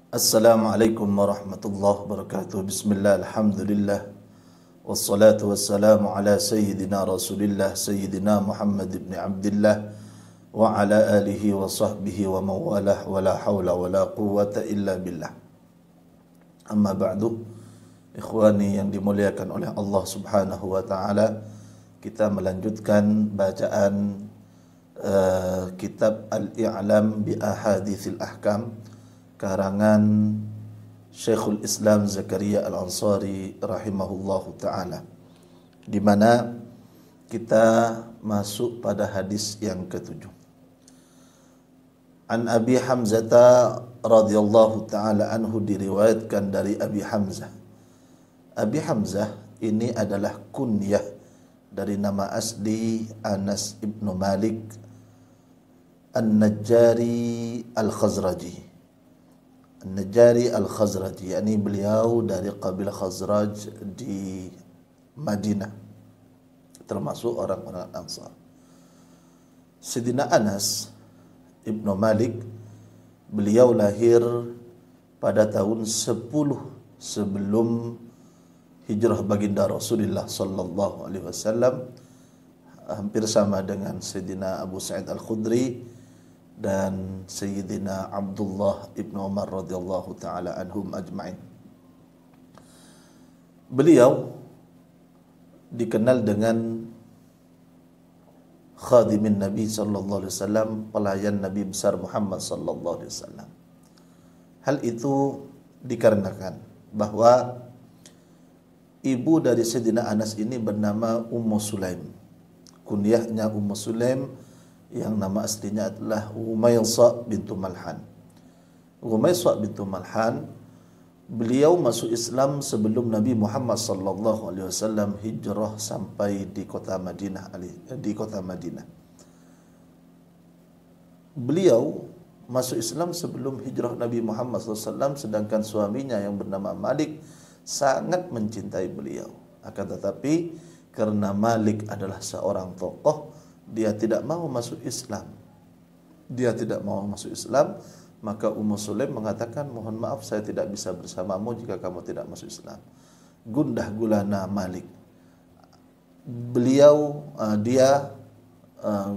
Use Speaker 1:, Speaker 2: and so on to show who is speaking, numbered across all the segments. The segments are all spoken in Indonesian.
Speaker 1: Assalamualaikum warahmatullahi wabarakatuh. Bismillah, alhamdulillah. Wassalatu wassalamu ala sayyidina Rasulillah Sayyidina Muhammad ibn Abdillah wa ala alihi wa sahbihi wa mawalah wa la hawla wa la quwwata illa billah. Amma ba'du, ikhwani yang dimuliakan oleh Allah Subhanahu wa taala, kita melanjutkan bacaan kitab Al-I'lam bi Ahaditsil Ahkam karangan Syekhul Islam Zakaria Al-Ansari rahimahullahu ta'ala, di mana kita masuk pada hadis yang ketujuh. An Abi Hamzah radhiyallahu ta'ala anhu, diriwayatkan dari Abi Hamzah. Abi Hamzah ini adalah kunyah dari nama asli Anas ibnu Malik An-Najjari Al-Khazraji. An-Najjari Al-Khazraji, yakni beliau dari kabilah Khazraj di Madinah, termasuk orang-orang Ansar. Sayyidina Anas ibnu Malik, beliau lahir pada tahun 10 sebelum hijrah baginda Rasulullah sallallahu alaihi wasallam, hampir sama dengan Sayyidina Abu Sa'id Al-Khudri dan Sayyidina Abdullah ibnu Umar radhiyallahu taala anhum ajma'in. Beliau dikenal dengan khadimin Nabi sallallahu alaihi wasallam, pelayan Nabi besar Muhammad sallallahu alaihi wasallam. Hal itu dikarenakan bahwa ibu dari Sayyidina Anas ini bernama Ummu Sulaim. Kunyahnya Ummu Sulaim, yang nama aslinya adalah Umaysah bintu Malhan. Umaysah bintu Malhan, beliau masuk Islam sebelum Nabi Muhammad sallallahu alaihi wasallam hijrah sampai di kota Madinah. Beliau masuk Islam sebelum hijrah Nabi Muhammad sallallahu alaihi wasallam, sedangkan suaminya yang bernama Malik sangat mencintai beliau. Akan tetapi karena Malik adalah seorang tokoh, dia tidak mau masuk Islam. Maka Ummu Sulaim mengatakan, mohon maaf, saya tidak bisa bersamamu jika kamu tidak masuk Islam. Gundah gulana Malik. Dia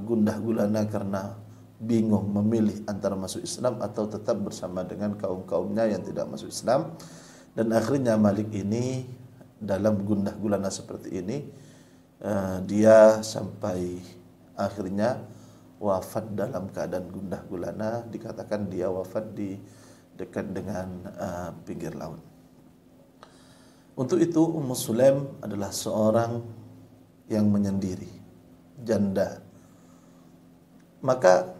Speaker 1: gundah gulana karena bingung memilih antara masuk Islam atau tetap bersama dengan kaum-kaumnya yang tidak masuk Islam. Dan akhirnya Malik ini dalam gundah gulana seperti ini, dia sampai akhirnya wafat dalam keadaan gundah gulana. Dikatakan dia wafat di dekat dengan pinggir laut. Untuk itu Ummu Sulaim adalah seorang yang menyendiri, janda. Maka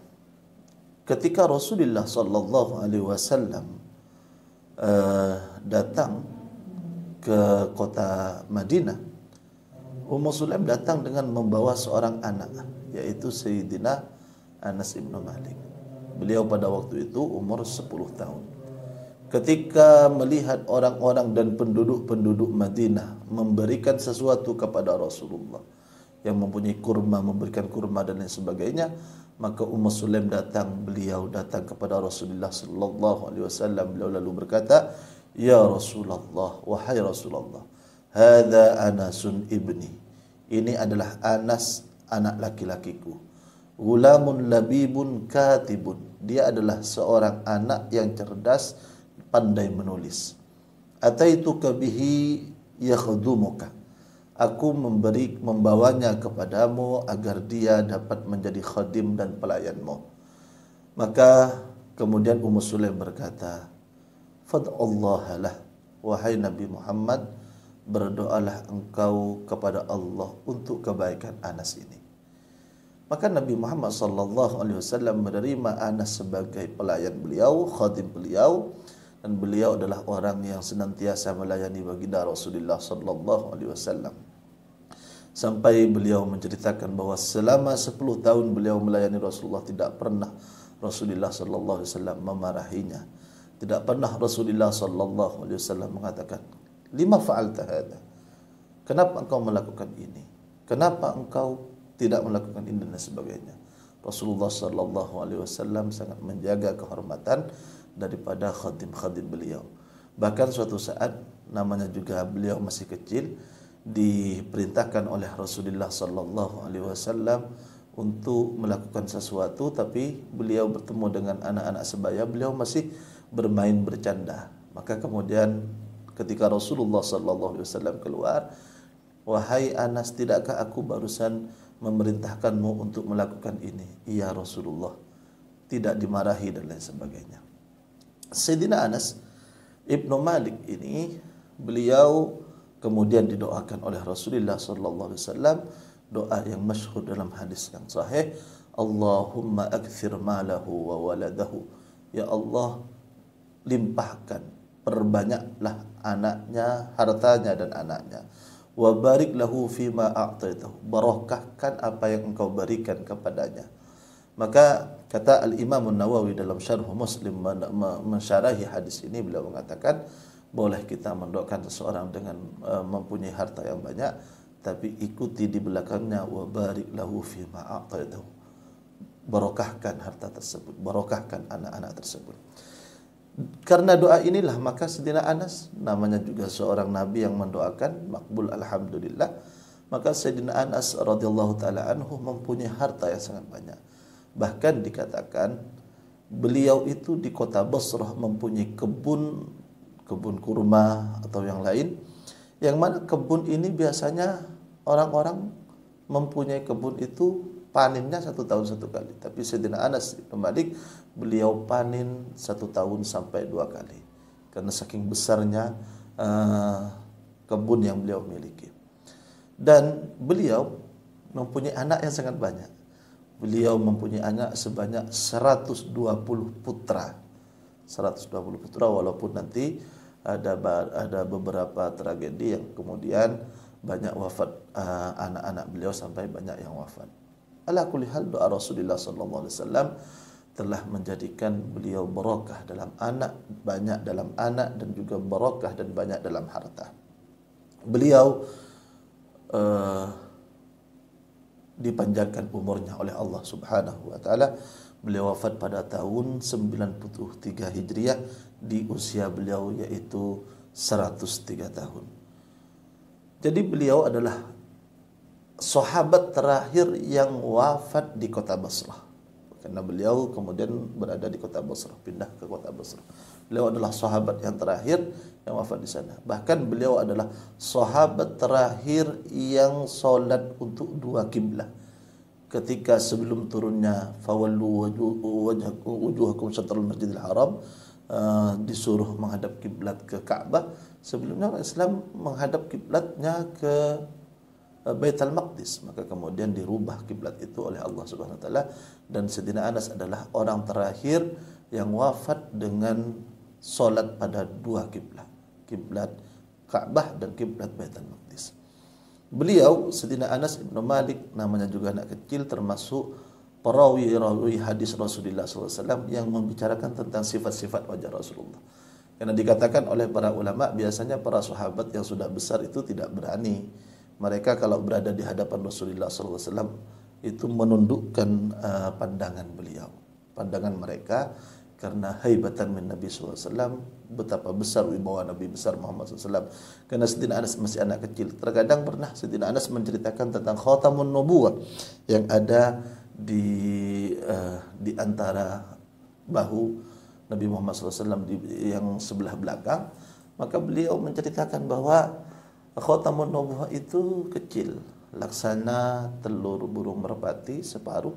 Speaker 1: ketika Rasulullah sallallahu alaihi wasallam datang ke kota Madinah, Ummu Sulaim datang dengan membawa seorang anak, yaitu Sayyidina Anas ibnu Malik. Beliau pada waktu itu umur 10 tahun. Ketika melihat orang-orang dan penduduk-penduduk Madinah memberikan sesuatu kepada Rasulullah, yang mempunyai kurma, memberikan kurma dan lain sebagainya, maka Ummu Sulaim beliau datang kepada Rasulullah sallallahu alaihi wasallam. Beliau lalu berkata, "Ya Rasulullah, wahai Rasulullah, hadza Anasun ibni." Ini adalah Anas, anak laki-lakiku. Gulamun labibun katibun. Dia adalah seorang anak yang cerdas, pandai menulis. Ataituka bihi yakhdumuka. Aku membawanya kepadamu agar dia dapat menjadi khadim dan pelayanmu. Maka kemudian Ummu Sulaim berkata, "Fad'allaha lah, wahai Nabi Muhammad, berdoalah engkau kepada Allah untuk kebaikan Anas ini." Maka Nabi Muhammad sallallahu alaihi wasallam menerima Anas sebagai pelayan beliau, khadim beliau, dan beliau adalah orang yang senantiasa melayani baginda Rasulullah sallallahu alaihi wasallam. Sampai beliau menceritakan bahwa selama 10 tahun beliau melayani Rasulullah, tidak pernah Rasulullah sallallahu alaihi wasallam memarahinya. Tidak pernah Rasulullah sallallahu alaihi wasallam mengatakan, "Lima fa'alta hadza?" Kenapa engkau melakukan ini? Kenapa engkau tidak melakukan ini dan sebagainya? Rasulullah sallallahu alaihi wasallam sangat menjaga kehormatan daripada khadim-khadim beliau. Bahkan suatu saat, namanya juga beliau masih kecil, diperintahkan oleh Rasulullah sallallahu alaihi wasallam untuk melakukan sesuatu, tapi beliau bertemu dengan anak-anak sebaya, beliau masih bermain bercanda. Maka kemudian ketika Rasulullah sallallahu alaihi wasallam keluar, "Wahai Anas, tidakkah aku barusan memerintahkanmu untuk melakukan ini?" "Iya Rasulullah." Tidak dimarahi dan lain sebagainya. Sayyidina Anas Ibnu Malik ini, beliau kemudian didoakan oleh Rasulullah sallallahu alaihi wasallam doa yang masyhur dalam hadis yang sahih, "Allahumma akthir malahu wa waladahu." Ya Allah, limpahkan, perbanyaklah anaknya, hartanya dan anaknya. Wa barik lahu fima a'taitahu. Barokahkan apa yang engkau berikan kepadanya. Maka kata Al-Imam Nawawi dalam Syarh Muslim mensyarahi hadis ini, beliau mengatakan boleh kita mendoakan seseorang dengan mempunyai harta yang banyak, tapi ikuti di belakangnya wa barik lahu fima a'taitahu. Barokahkan harta tersebut, barokahkan anak-anak tersebut. Karena doa inilah maka Sayyidina Anas, namanya juga seorang nabi yang mendoakan, makbul alhamdulillah, maka Sayyidina Anas radhiyallahu taala anhu mempunyai harta yang sangat banyak. Bahkan dikatakan beliau itu di kota Basrah mempunyai kebun kurma atau yang lain, yang mana kebun ini biasanya orang-orang mempunyai kebun itu panennya 1 tahun 1 kali. Tapi Sayyidina Anas bin Malik, beliau panen 1 tahun sampai 2 kali. Karena saking besarnya kebun yang beliau miliki. Dan beliau mempunyai anak yang sangat banyak. Beliau mempunyai anak sebanyak 120 putra. 120 putra, walaupun nanti ada beberapa tragedi yang kemudian banyak wafat anak-anak beliau, sampai banyak yang wafat. Ala kulli hal, doa Rasulullah sallallahu alaihi wasallam telah menjadikan beliau barakah dalam anak, banyak dalam anak, dan juga barakah dan banyak dalam harta. Beliau dipanjangkan umurnya oleh Allah Subhanahu wa taala. Beliau wafat pada tahun 93 Hijriah di usia beliau yaitu 103 tahun. Jadi beliau adalah sahabat terakhir yang wafat di kota Basrah. Karena beliau kemudian berada di kota Basrah, pindah ke kota Basrah. Beliau adalah sahabat yang terakhir yang wafat di sana. Bahkan beliau adalah sahabat terakhir yang solat untuk 2 kiblat. Ketika sebelum turunnya fawallu wujuhakum syatrul Masjidil Haram, disuruh menghadap kiblat ke Ka'bah. Sebelumnya orang Islam menghadap kiblatnya ke Baitul Maqdis, maka kemudian dirubah kiblat itu oleh Allah Subhanahu wa taala, dan Sayyidina Anas adalah orang terakhir yang wafat dengan solat pada 2 kiblat, kiblat Ka'bah dan kiblat Baitul Maqdis. Beliau Sayyidina Anas bin Malik, namanya juga anak kecil, termasuk perawi hadis Rasulullah SAW yang membicarakan tentang sifat-sifat wajah Rasulullah. Karena dikatakan oleh para ulama, biasanya para sahabat yang sudah besar itu tidak berani. Mereka kalau berada di hadapan Rasulullah SAW itu menundukkan pandangan beliau, pandangan mereka, karena haibatan min Nabi SAW, betapa besar wibawa Nabi besar Muhammad SAW. Karena Sayyidina Anas masih anak kecil. Terkadang pernah Sayyidina Anas menceritakan tentang khatamun nubuwah yang ada di antara bahu Nabi Muhammad SAW yang sebelah belakang. Maka beliau menceritakan bahwa khatamun nubuwah itu kecil, laksana telur burung merpati separuh,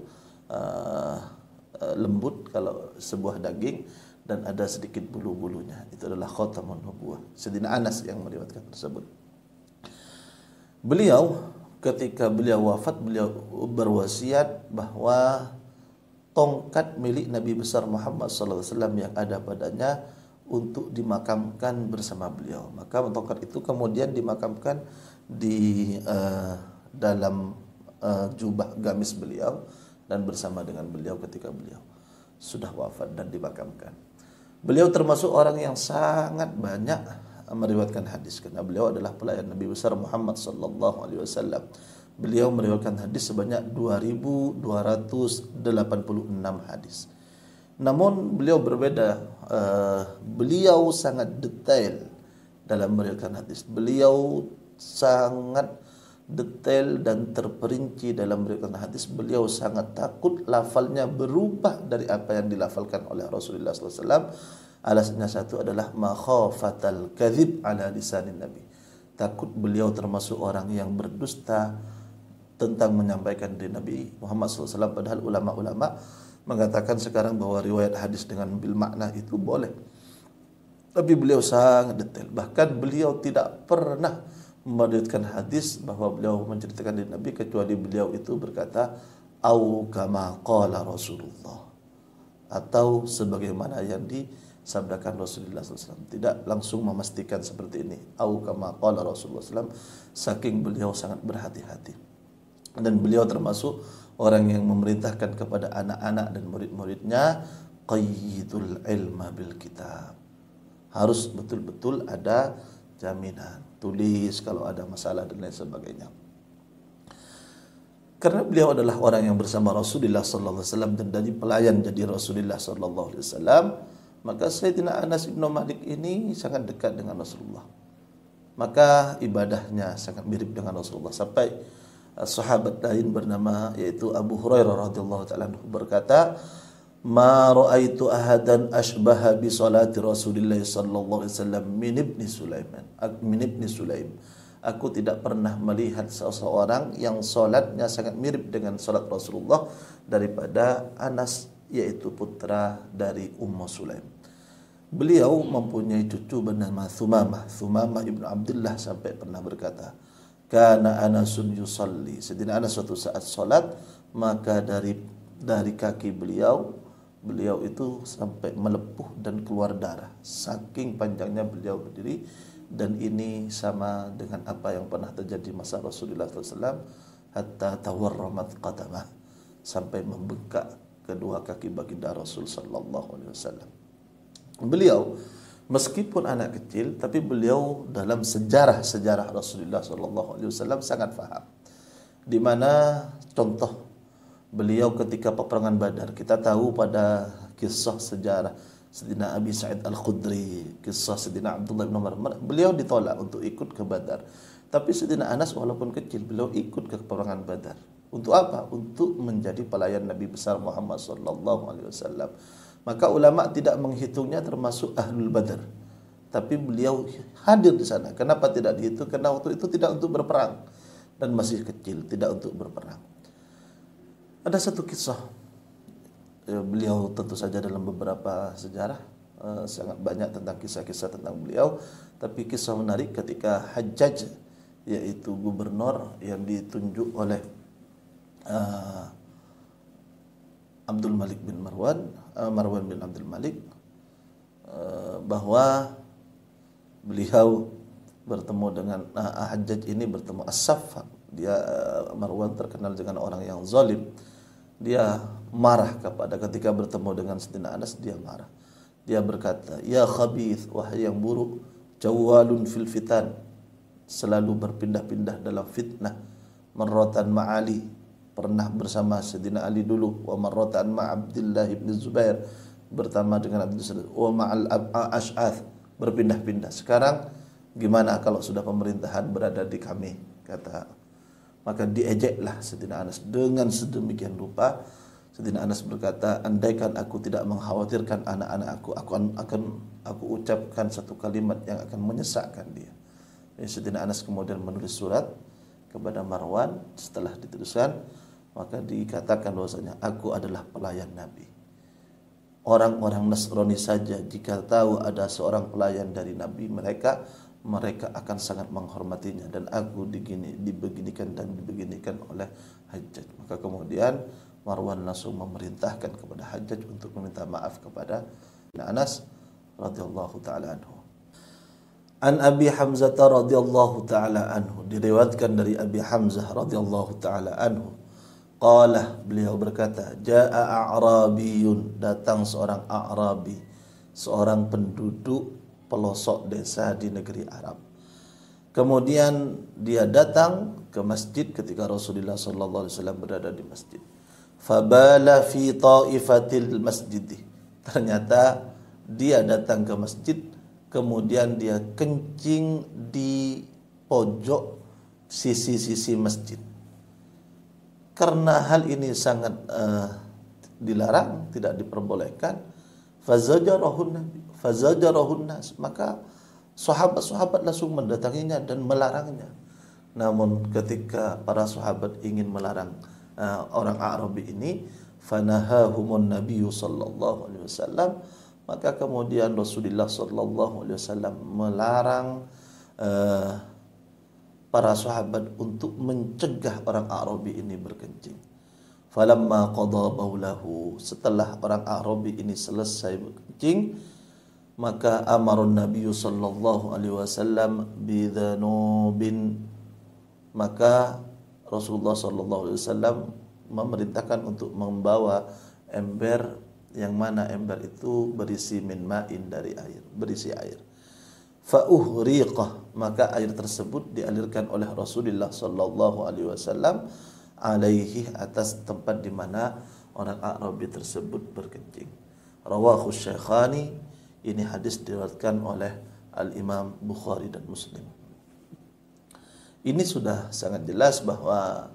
Speaker 1: lembut kalau sebuah daging, dan ada sedikit bulu-bulunya. Itu adalah khatamun nubuwah. Sayyidina Anas yang meriwayatkan tersebut. Beliau ketika beliau wafat, beliau berwasiat bahwa tongkat milik Nabi besar Muhammad SAW yang ada padanya untuk dimakamkan bersama beliau. Maka tongkat itu kemudian dimakamkan di dalam jubah gamis beliau dan bersama dengan beliau ketika beliau sudah wafat dan dimakamkan. Beliau termasuk orang yang sangat banyak meriwayatkan hadis karena beliau adalah pelayan Nabi besar Muhammad sallallahu alaihi wasallam. Beliau meriwayatkan hadis sebanyak 2286 hadis. Namun beliau berbeda. Beliau sangat detail dalam meriwayatkan hadis. Beliau sangat detail dan terperinci dalam meriwayatkan hadis. Beliau sangat takut lafalnya berubah dari apa yang dilafalkan oleh Rasulullah SAW. Alasannya satu adalah makhafatal kadzib ala lisanin Nabi. Takut beliau termasuk orang yang berdusta tentang menyampaikan dari Nabi Muhammad SAW. Padahal ulama-ulama mengatakan sekarang bahwa riwayat hadis dengan bil makna itu boleh. Tapi beliau sangat detail. Bahkan beliau tidak pernah meriwayatkan hadis bahwa beliau menceritakan dari Nabi kecuali beliau itu berkata au kama qala Rasulullah, atau sebagaimana yang disabdakan Rasulullah SAW. Tidak langsung memastikan seperti ini, au kama qala Rasulullah SAW, saking beliau sangat berhati-hati. Dan beliau termasuk orang yang memerintahkan kepada anak-anak dan murid-muridnya qayyidul ilma bil kitab. Harus betul-betul ada jaminan, tulis kalau ada masalah dan lain sebagainya. Karena beliau adalah orang yang bersama Rasulullah sallallahu alaihi wasallam dan dari pelayan jadi Rasulullah sallallahu alaihi wasallam, maka Sayyidina Anas bin Malik ini sangat dekat dengan Rasulullah. Maka ibadahnya sangat mirip dengan Rasulullah sampai sahabat lain bernama yaitu Abu Hurairah radhiyallahu taala berkata, "Ma ra'aitu ahadan ashbaha bi salati Rasulillah sallallahu alaihi wasallam min ibni Sulaim." Aku tidak pernah melihat seseorang yang salatnya sangat mirip dengan salat Rasulullah daripada Anas, yaitu putra dari Ummu Sulaim. Beliau mempunyai cucu bernama Thumamah ibnu Abdullah, sampai pernah berkata, "Kana Anasun yusalli." Sedina Anas suatu saat salat, maka dari kaki beliau itu sampai melepuh dan keluar darah, saking panjangnya beliau berdiri. Dan ini sama dengan apa yang pernah terjadi masa Rasulullah SAW, hatta tawarramat qadamah, sampai membengkak kedua kaki baginda Rasul sallallahu alaihi wasallam. Beliau meskipun anak kecil, tapi beliau dalam sejarah Rasulullah sallallahu alaihi wasallam sangat faham. Di mana contoh beliau ketika peperangan Badar, kita tahu pada kisah sejarah Sayyidina Abi Sa'id Al-Khudri, kisah Sayyidina Abdullah bin Umar, beliau ditolak untuk ikut ke Badar. Tapi Sayyidina Anas walaupun kecil, beliau ikut ke peperangan Badar. Untuk apa? Untuk menjadi pelayan Nabi besar Muhammad sallallahu alaihi wasallam. Maka ulama tidak menghitungnya termasuk Ahlul Badar. Tapi beliau hadir di sana. Kenapa tidak dihitung? Karena waktu itu tidak untuk berperang dan masih kecil, tidak untuk berperang. Ada satu kisah, beliau tentu saja dalam beberapa sejarah sangat banyak tentang kisah-kisah tentang beliau, tapi kisah menarik ketika Hajjaj, yaitu gubernur yang ditunjuk oleh Abdul Malik bin Marwan bin Abdul Malik, bahwa beliau bertemu dengan Hajjaj ini bertemu As-Saffak. Dia Marwan terkenal dengan orang yang zalim. Dia marah ketika bertemu dengan Sayyidina Anas, dia marah. Dia berkata, "Ya khabith, wahai yang buruk, jawalun fil fitan, selalu berpindah-pindah dalam fitnah, marratan ma'ali, pernah bersama Sayyidina Ali dulu, wa marratan ma'Abdillah ibn Zubair, bertama dengan Abdullah, wa ma'al Ash'ath, berpindah-pindah. Sekarang gimana kalau sudah pemerintahan berada di kami?" kata. Maka diejeklah Sayyidina Anas dengan sedemikian rupa. Sayyidina Anas berkata, "Andaikan aku tidak mengkhawatirkan anak-anak aku ucapkan satu kalimat yang akan menyesakkan dia." Dan Sayyidina Anas kemudian menulis surat kepada Marwan. Setelah dituliskan, maka dikatakan bahwasanya aku adalah pelayan Nabi. Orang-orang Nasrani saja jika tahu ada seorang pelayan dari Nabi, mereka akan sangat menghormatinya, dan aku dibeginikan oleh Hajjaj. Maka kemudian Marwan langsung memerintahkan kepada Hajjaj untuk meminta maaf kepada Anas radhiyallahu taala anhu. An Abi Hamzah radhiyallahu taala anhu, diriwayatkan dari Abi Hamzah radhiyallahu taala anhu, qala, beliau berkata, "Jaa a'rabiyun," datang seorang A'rabi, seorang penduduk pelosok desa di negeri Arab. Kemudian dia datang ke masjid ketika Rasulullah sallallahu alaihi wasallam berada di masjid. Fabala fi ta'ifatil masjid. Ternyata dia datang ke masjid, kemudian dia kencing di pojok sisi-sisi masjid. Karena hal ini sangat dilarang, tidak diperbolehkan, fazajarahun nas, maka sahabat-sahabat langsung mendatanginya dan melarangnya. Namun ketika para sahabat ingin melarang orang Arabi ini, fanahahumun nabiyyu sallallahu alaihi wasallam, maka kemudian Rasulullah sallallahu alaihi wasallam melarang para sahabat untuk mencegah orang Arabi ini berkencing. Falamma qada baulahu, setelah orang Arabi ini selesai berkencing, maka amarun nabiyyu sallallahu alaihi wasallam bidhanubin, maka Rasulullah sallallahu alaihi wasallam memerintahkan untuk membawa ember, yang mana ember itu berisi min ma'in, dari air, berisi air. Fa'uhriqah, maka air tersebut dialirkan oleh Rasulullah sallallahu alaihi wasallam alaihi, atas tempat di mana orang Arabi tersebut berkencing. Rawahu Syekhani, ini hadis diriwayatkan oleh Al-Imam Bukhari dan Muslim. Ini sudah sangat jelas bahwa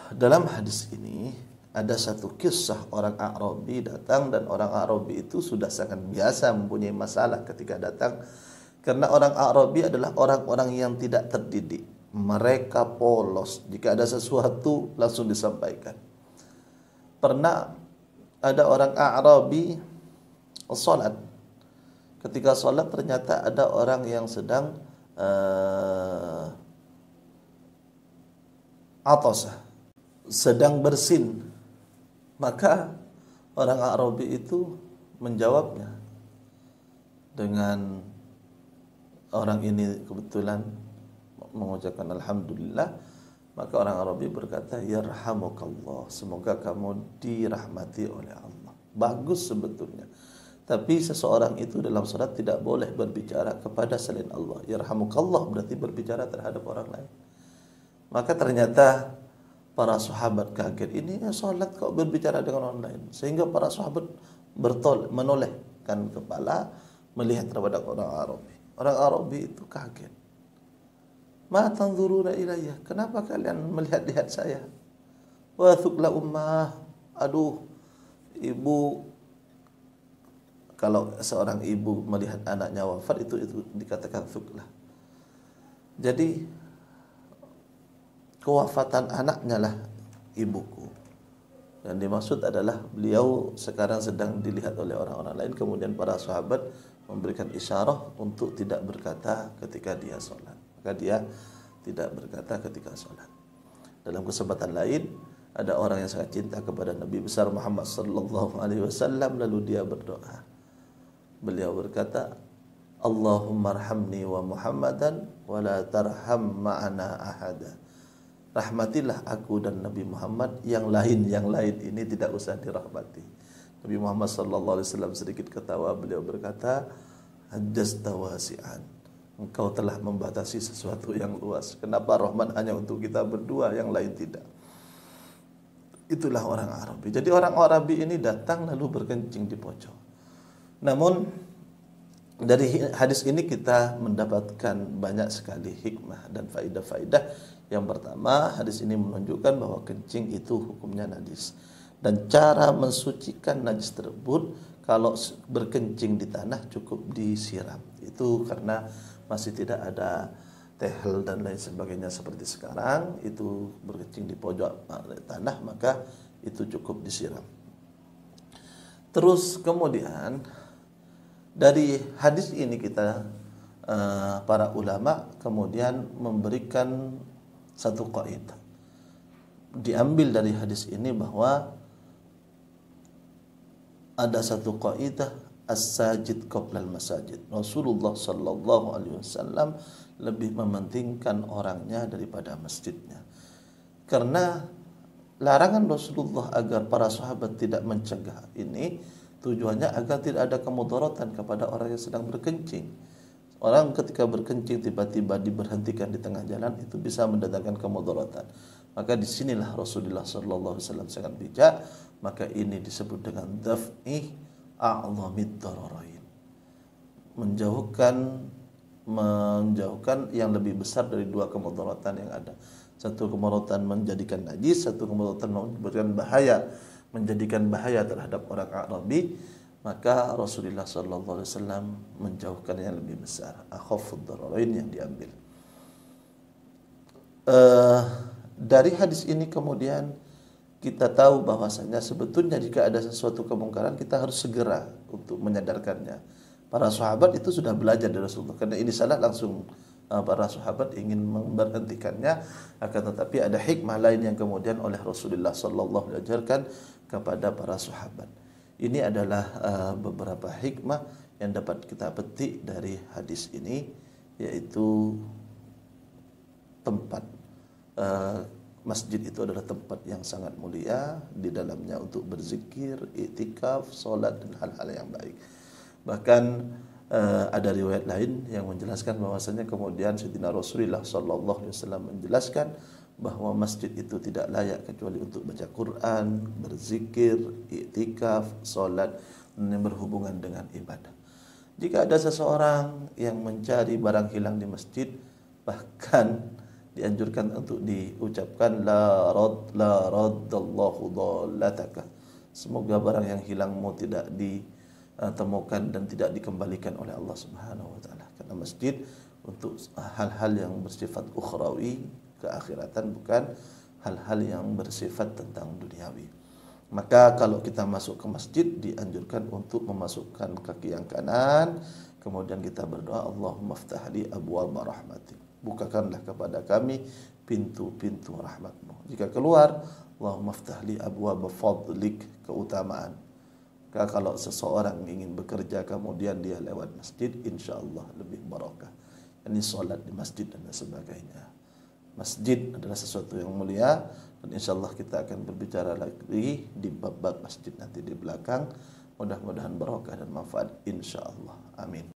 Speaker 1: dalam hadis ini ada satu kisah orang Arabi datang, dan orang Arabi itu sudah sangat biasa mempunyai masalah ketika datang, karena orang Arabi adalah orang-orang yang tidak terdidik. Mereka polos, jika ada sesuatu langsung disampaikan. Pernah ada orang Arabi salat, ketika salat ternyata ada orang yang sedang atasah, sedang bersin. Maka orang Arabi itu menjawabnya dengan, orang ini kebetulan mengucapkan alhamdulillah, maka orang Arabi berkata, yarhamukallah, semoga kamu dirahmati oleh Allah. Bagus sebetulnya, tapi seseorang itu dalam salat tidak boleh berbicara kepada selain Allah. Yarhamukallah berarti berbicara terhadap orang lain. Maka ternyata para sahabat kaget, ini salat kok berbicara dengan orang lain, sehingga para sahabat menolehkan kepala melihat kepada orang Arabi. Orang Arabi itu kaget. Ma tanzuruna ilayya, kenapa kalian melihat-lihat saya? Wa thukla ummah, aduh ibu, kalau seorang ibu melihat anaknya wafat itu dikatakan thukla. Jadi kewafatan anaknya lah ibuku. Yang dimaksud adalah beliau sekarang sedang dilihat oleh orang-orang lain. Kemudian para sahabat memberikan isyarah untuk tidak berkata ketika dia sholat. Maka dia tidak berkata ketika sholat. Dalam kesempatan lain, ada orang yang sangat cinta kepada Nabi besar Muhammad sallallahu alaihi wasallam, lalu dia berdoa. Beliau berkata, Allahumma arhamni wa Muhammadan wa la tarham ma'ana ahada. Rahmatilah aku dan Nabi Muhammad, yang lain ini tidak usah dirahmati. Nabi Muhammad sallallahu alaihi wasallam sedikit ketawa, beliau berkata, hajjasta wasi'an, engkau telah membatasi sesuatu yang luas. Kenapa rahmat hanya untuk kita berdua, yang lain tidak? Itulah orang Arabi. Jadi orang Arabi ini datang lalu berkencing di pojok. Namun dari hadis ini kita mendapatkan banyak sekali hikmah dan faidah-faidah. Yang pertama, hadis ini menunjukkan bahwa kencing itu hukumnya najis, dan cara mensucikan najis tersebut, kalau berkencing di tanah cukup disiram. Itu karena masih tidak ada tehel dan lain sebagainya seperti sekarang. Itu berkencing di pojok tanah, maka itu cukup disiram. Terus kemudian dari hadis ini kita para ulama kemudian memberikan satu kaidah. Diambil dari hadis ini bahwa ada satu kaidah, as-sajid qabla al-masajid. Rasulullah sallallahu alaihi wasallam lebih mementingkan orangnya daripada masjidnya. Karena larangan Rasulullah agar para sahabat tidak mencegah ini tujuannya agar tidak ada kemudaratan kepada orang yang sedang berkencing. Orang ketika berkencing tiba-tiba diberhentikan di tengah jalan, itu bisa mendatangkan kemudaratan. Maka disinilah Rasulullah sallallahu alaihi wasallam sangat bijak, maka ini disebut dengan daf'i a'zamid dararain. Menjauhkan yang lebih besar dari dua kemudaratan yang ada. Satu kemudaratan menjadikan najis, satu kemudaratan menjadikan bahaya terhadap orang Arabi. Maka Rasulullah sallallahu alaihi wasallam menjauhkan yang lebih besar, akhafud dararain yang diambil. Dari hadis ini kemudian kita tahu bahwasanya sebetulnya jika ada sesuatu kemungkaran kita harus segera untuk menyadarkannya. Para sahabat itu sudah belajar dari Rasulullah, karena ini salah langsung para sahabat ingin memberhentikannya, akan tetapi ada hikmah lain yang kemudian oleh Rasulullah sallallahu alaihi wasallam diajarkan kepada para sahabat. Ini adalah beberapa hikmah yang dapat kita petik dari hadis ini, yaitu tempat masjid itu adalah tempat yang sangat mulia, di dalamnya untuk berzikir, iktikaf, solat dan hal-hal yang baik. Bahkan ada riwayat lain yang menjelaskan bahwasanya kemudian Sayyidina Rasulullah sallallahu alaihi wasallam menjelaskan bahwa masjid itu tidak layak kecuali untuk baca Quran, berzikir, iktikaf, solat dan yang berhubungan dengan ibadah. Jika ada seseorang yang mencari barang hilang di masjid, bahkan dianjurkan untuk diucapkan la raddallahu dhallataka. Semoga barang yang hilangmu tidak ditemukan dan tidak dikembalikan oleh Allah Subhanahu wa taala. Karena masjid untuk hal-hal yang bersifat ukhrawi, keakhiratan, bukan hal-hal yang bersifat tentang duniawi. Maka kalau kita masuk ke masjid dianjurkan untuk memasukkan kaki yang kanan, kemudian kita berdoa, Allahumma ftahli abwaaba rahmatik. Bukakanlah kepada kami pintu-pintu rahmatmu. Jika keluar, Allahumma ftahli abwaaba fadlik, keutamaan. Maka kalau seseorang ingin bekerja kemudian dia lewat masjid, insya-Allah lebih barakah. Ini solat di masjid dan sebagainya. Masjid adalah sesuatu yang mulia, dan insya-Allah kita akan berbicara lagi di bab-bab masjid nanti di belakang. Mudah-mudahan barakah dan manfaat insya-Allah. Amin.